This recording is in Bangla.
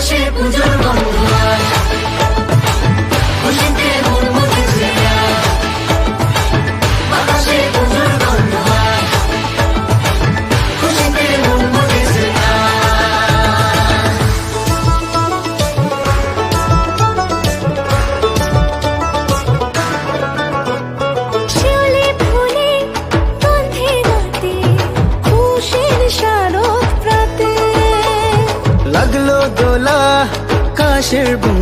বাতাসে পুজোর গন্ধ আয়, খুশিতে মন মতেছে আয়, বাতাসে পুজোর গন্ধ আয়, খুশিতে মন মতেছে আয়। শিউলি ফুলে গন্ধে নাতে খুশির শারদ প্রাতে লাগলো দোলা কাশের বুন